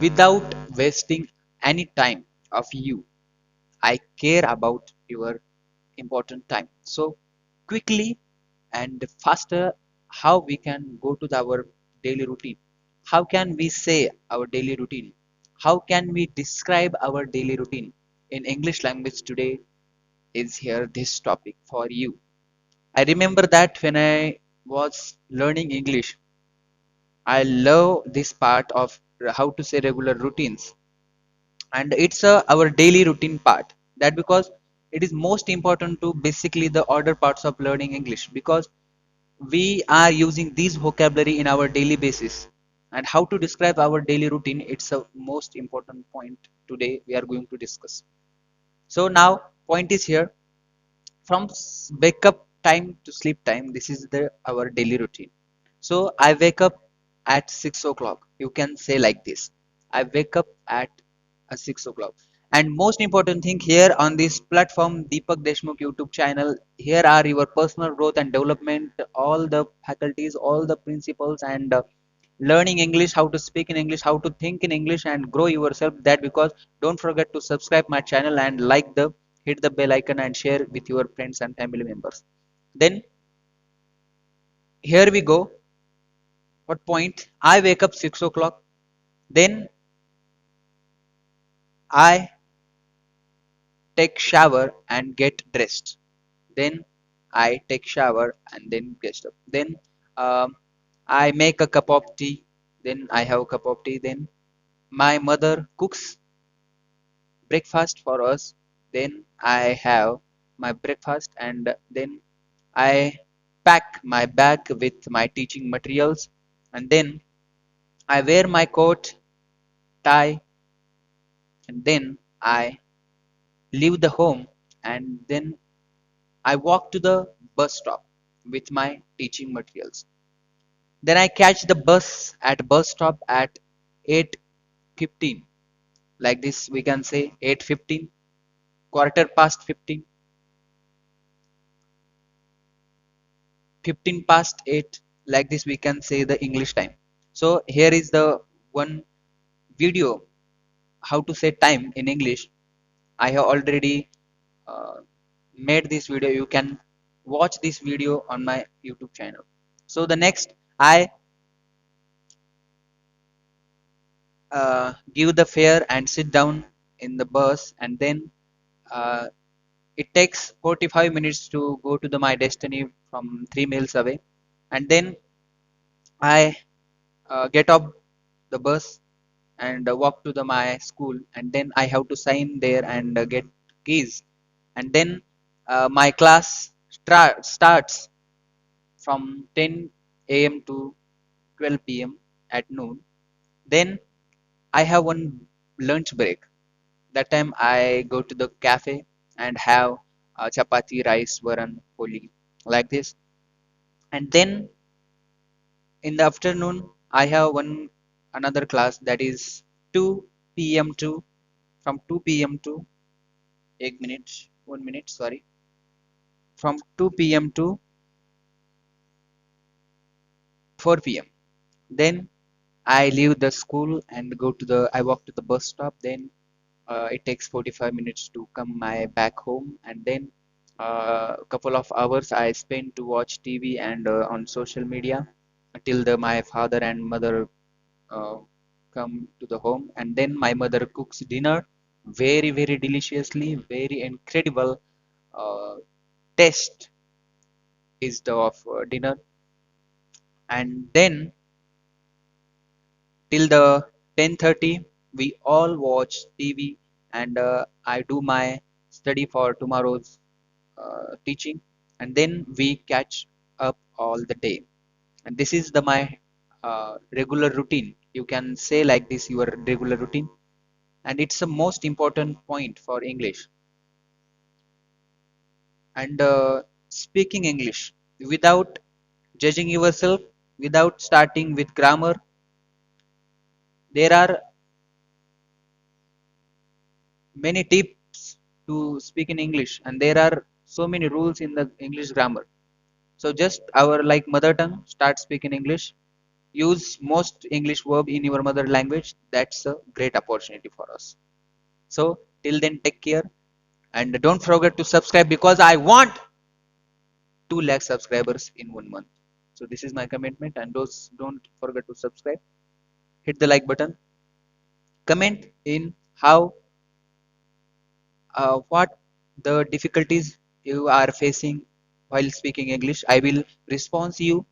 without wasting any time of you. I care about your important time. So quickly and faster, how we can go to our daily routine? How can we say our daily routine? How can we describe our daily routine in English language today? Is here this topic for you. I remember that when I was learning English, I love this part of how to say regular routines, and it's our daily routine part. That because it is most important to basically the order parts of learning English, because we are using this vocabulary in our daily basis, and how to describe our daily routine, it's a most important point today we are going to discuss. So now point is here, from wake up time to sleep time, this is the our daily routine. So I wake up at 6 o'clock, you can say like this, I wake up at 6 o'clock. And most important thing here on this platform, Deepak Deshmukh YouTube channel, here are your personal growth and development, all the faculties, all the principles, and learning English, how to speak in English, how to think in English, and grow yourself. That because don't forget to subscribe my channel and like the hit the bell icon and share with your friends and family members. Then here we go. What point? I wake up 6 o'clock. Then I take shower and get dressed. Then I take shower and then get up. Then um, I make a cup of tea. Then I have a cup of tea. Then my mother cooks breakfast for us. Then I have my breakfast, and then I pack my bag with my teaching materials, and then I wear my coat, tie, and then I leave the home, and then I walk to the bus stop with my teaching materials. Then I catch the bus at bus stop at 8:15. Like this we can say 8:15, quarter past 15, 15 past 8, like this we can say the English time. So here is the one video how to say time in English. I have already uh, made this video, you can watch this video on my YouTube channel. So the next, I give the fare and sit down in the bus, and then uh, it takes 45 minutes to go to my destiny from 3 miles away. And then I get off the bus and walk to my school, and then I have to sign there and get keys. And then my class starts from 10 a.m. to 12 p.m. at noon. Then I have one lunch break. That time I go to the cafe and have chapati, rice, varan, poli, like this. And then in the afternoon, I have one another class, that is 2 p.m. to from 2 p.m. to 1 minute, 1 minute, sorry, from 2 p.m. to 4 p.m. Then I leave the school and go to I walk to the bus stop. Then it takes 45 minutes to come my back home, and then a couple of hours I spend to watch TV and on social media until my father and mother uh, come to the home, and then my mother cooks dinner very very deliciously, very incredible taste is the of dinner. And then till the 10:30 we all watch TV, and I do my study for tomorrow's teaching, and then we catch up all the day. And this is the my regular routine, you can say like this your regular routine. And it's the most important point for English. And speaking English without judging yourself, without starting with grammar, there are many tips to speak in English, and there are so many rules in the English grammar. So just our like mother tongue, start speaking English. use most English verb in your mother language. That's a great opportunity for us. So till then, take care and don't forget to subscribe because I want 2 lakh subscribers in 1 month. So this is my commitment, and those don't forget to subscribe. Hit the like button. Comment in how what the difficulties you are facing while speaking English. I will respond to you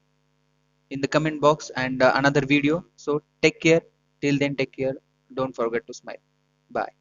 in the comment box and another video. So take care. Till then, take care. Don't forget to smile. Bye.